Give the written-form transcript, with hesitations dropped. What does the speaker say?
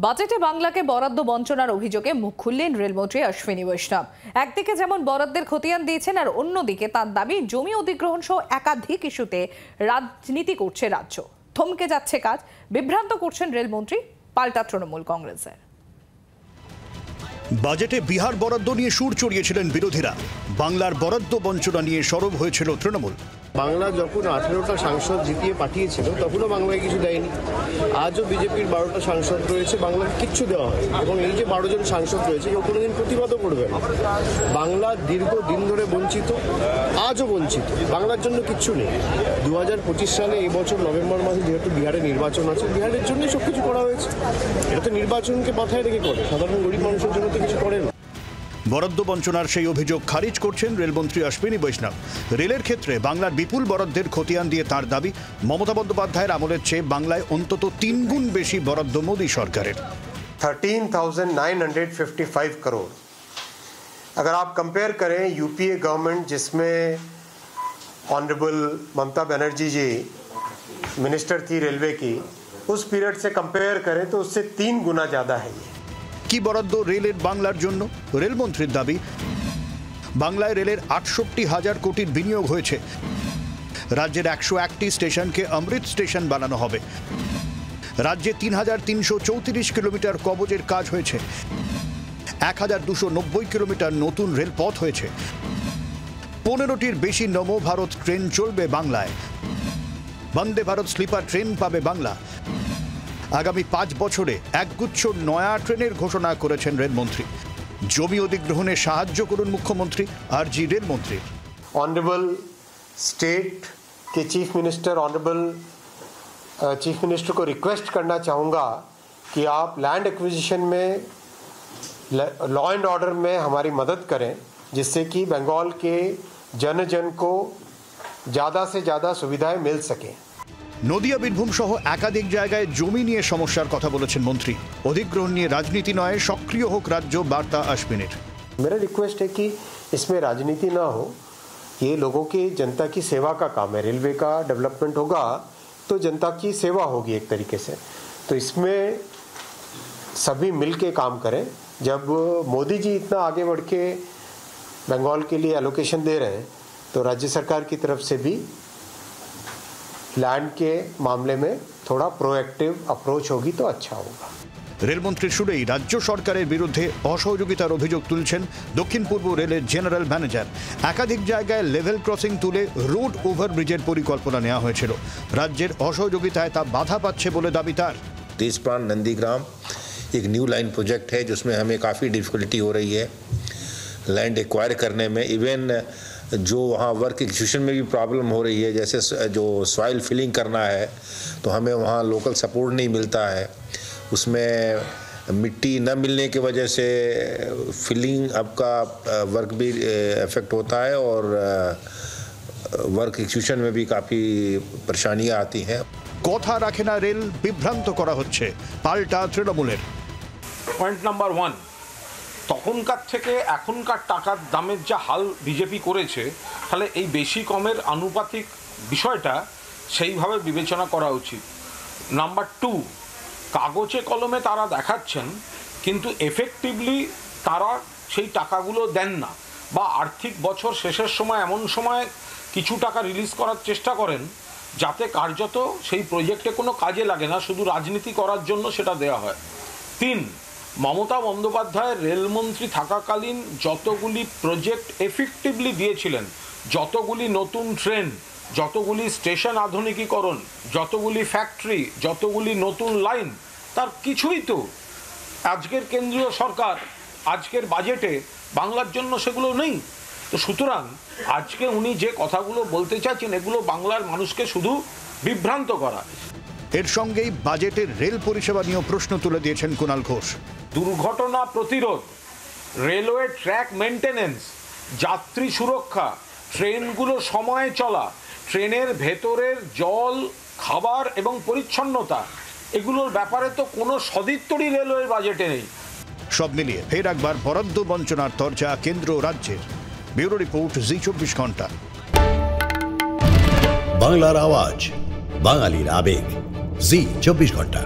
বাজেটে বাংলাকে বরাদ্দ বঞ্চনার অভিযোগে মুখ খুললেন রেলমন্ত্রী অশ্বিনী বৈষ্ণব। একদিকে যেমন বরাদ্দের খতিয়ান দিয়েছেন, আর অন্যদিকে তার দাবি জমি অধিগ্রহণ সহ একাধিক ইস্যুতে রাজনীতি করছে রাজ্য। থমকে যাচ্ছে কাজ, বিভ্রান্ত করছেন রেলমন্ত্রী, পাল্টা তৃণমূল কংগ্রেসের। বাজেটে বিহার বরাদ্দ নিয়ে সুর চড়িয়েছিলেন বিরোধীরা, বাংলার বরাদ্দ বঞ্চনা নিয়ে সরব হয়েছিল তৃণমূল। বাংলা যখন 18টা সাংসদ জিতিয়ে পাঠিয়েছিল তখনও বাংলায় কিছু দেয়নি। আজও বিজেপির 12টা সাংসদ রয়েছে, বাংলাকে কিচ্ছু দেওয়া হয়, এবং এই যে 12 জন সাংসদ রয়েছে কেউ কোনোদিন প্রতিবাদও করবে না। বাংলা দীর্ঘদিন ধরে বঞ্চিত, আজও বঞ্চিত, বাংলার জন্য কিচ্ছু নেই। 2025 সালে এই বছর নভেম্বর মাসে যেহেতু বিহারে নির্বাচন আছে, বিহারের জন্যই সব কিছু করা হয়েছে। এটা তো নির্বাচনকে মাথায় রেখে করে, সাধারণ গরিব মানুষের জন্য তো কিছু করে না। বরাদ্দ বঞ্চনার সেই অভিযোগ খারিজ করছেন রেলমন্ত্রী অশ্বিনী বৈষ্ণব। রেলের ক্ষেত্রে বাংলার বিপুল বরাদ্দের খতিয়ান দিয়ে তার দাবি, মমতা বন্দ্যোপাধ্যায়ের আমলের চেয়ে বাংলায় অন্তত 3 গুণ বেশি বরাদ্দ মোদী সরকারের। 13,955 करोड़। अगर आप कंपेयर करें यूपीए गवर्नमेंट जिसमें ऑनरेबल ममता बनर्जी जी मिनिस्टर थी रेलवे की, उस पीरियड से कंपेयर करें तो उससे 3 गुना ज़्यादा है ये। কি বরাদ্দ রেলের বাংলার জন্য? রেলমন্ত্রীর দাবি, বাংলায় রেলের 68,000 কোটির বিনিয়োগ হয়েছে। রাজ্যের 101টি স্টেশনকে অমৃত স্টেশন বানানো হবে। রাজ্যে 3,334 কিলোমিটার কবজের কাজ হয়েছে। 1,290 কিলোমিটার নতুন রেলপথ হয়েছে। 15টির বেশি নমো ভারত ট্রেন চলবে বাংলায়। বন্দে ভারত স্লিপার ট্রেন পাবে বাংলা। আগামী 5 বছরে একগুচ্ছ নয়া ট্রেনের ঘোষণা করেছেন রেলমন্ত্রী। জমি অধিগ্রহণে সাহায্য করুন মুখ্যমন্ত্রী, আরজি রেলমন্ত্রীর। ऑनरेबल स्टेट के चीफ मिनिस्टर को रिक्वेस्ट करना चाहूँगा कि आप लैंड एक्विजिशन में, लॉ एंड ऑर्डर में हमारी मदद करें, जिससे कि बंगाल के जन को ज़्यादा से ज़्यादा सुविधाएं मिल सकें। নদিয়া বীরভূম সহ একাধিক জায়গায় জমি নিয়ে সমস্যার কথা বলেছেন মন্ত্রী। অধিগ্রহণ নিয়ে রাজনীতি নয়, সক্রিয় হোক রাজ্য, বার্তা অশ্বিনীর। मेरा रिक्वेस्ट है कि इसमें राजनीति ना हो, ये लोगों की जनता की सेवा का काम है। रेलवे का डेवलपमेंट होगा तो जनता की सेवा होगी एक तरीके से, तो इसमें सभी मिल के काम करें। जब मोदी जी इतना आगे बढ़ के बंगाल के लिए एलोकेशन दे रहे हैं, तो राज्य सरकार की तरफ से भी लैंड के मामले में थोड़ा प्रोएक्टिव अप्रोच होगी तो अच्छा होगा। রেলমন্ত্রীর সুরেই রাজ্য সরকারের বিরুদ্ধে অসহযোগিতার অভিযোগ তুলছেন দক্ষিণ পূর্ব রেলের জেনারেল ম্যানেজার। একাধিক জায়গায় লেভেল ক্রসিং তুলে রোড ওভারব্রিজের পরিকল্পনা নেওয়া হয়েছিল। রাজ্যের অসহযোগিতায় তা বাধা পাচ্ছে বলে দাবি তার। देशप्राण नंदीग्राम एक न्यू लाइन प्रोजेक्ट है जिसमें हमें काफ़ी डिफिकल्टी हो रही है लैंड एक्वायर करने में। इवन जो वहाँ वर्क एग्जीक्यूशन में भी प्रॉब्लम हो रही है, जैसे जो सॉइल फिलिंग करना है तो हमें वहाँ लोकल सपोर्ट नहीं मिलता है। उसमें मिट्टी न मिलने की वजह से फिलिंग आपका वर्क भी इफेक्ट होता है और वर्क एग्जीक्यूशन में भी काफ़ी परेशानियाँ आती हैं। কথা রাখে না রেল, বিভ্রান্ত করা হচ্ছে, পাল্টা তৃণমূলের। পয়েন্ট নাম্বার 1, তখনকার থেকে এখনকার টাকার দামের যা হাল বিজেপি করেছে, তাহলে এই বেশি কমের আনুপাতিক বিষয়টা সেইভাবে বিবেচনা করা উচিত। নাম্বার 2, কাগজে কলমে তারা দেখাচ্ছেন কিন্তু এফেক্টিভলি তারা সেই টাকাগুলো দেন না, বা আর্থিক বছর শেষের সময় এমন সময় কিছু টাকা রিলিজ করার চেষ্টা করেন যাতে কার্যত সেই প্রজেক্টে কোনো কাজে লাগে না, শুধু রাজনীতি করার জন্য সেটা দেওয়া হয়। 3, মমতা বন্দ্যোপাধ্যায় রেলমন্ত্রী থাকাকালীন যতগুলি প্রজেক্ট এফেক্টিভলি দিয়েছিলেন, যতগুলি নতুন ট্রেন, যতগুলি স্টেশন আধুনিকীকরণ, যতগুলি ফ্যাক্টরি, যতগুলি নতুন লাইন, তার কিছুই তো আজকের কেন্দ্রীয় সরকার আজকের বাজেটে বাংলার জন্য সেগুলো নেই। তো সুতরাং আজকে উনি যে কথাগুলো বলতে চাইছেন, এগুলো বাংলার মানুষকে শুধু বিভ্রান্ত করা। এর সঙ্গেই বাজেটের রেল পরিষেবা নিয়েও প্রশ্ন তুলে দিয়েছেন কুণাল ঘোষ। দুর্ঘটনা প্রতিরোধ, রেলওয়ে ট্র্যাক মেনটেনেন্স, যাত্রী সুরক্ষা, ট্রেনগুলো সময়ে চলা, ট্রেনের ভেতরের জল, খাবার এবং পরিচ্ছন্নতা, এগুলোর ব্যাপারে তো কোনো সদিত্তরই রেলওয়ের বাজেটে নেই। সব মিলিয়ে ফের একবার বরাদ্দ বঞ্চনার তরজা কেন্দ্র রাজ্যের। ব্যুরো রিপোর্ট, জি 24 ঘন্টা। বাংলার আওয়াজ, বাঙালির আবেগ, জি 24 ঘন্টা।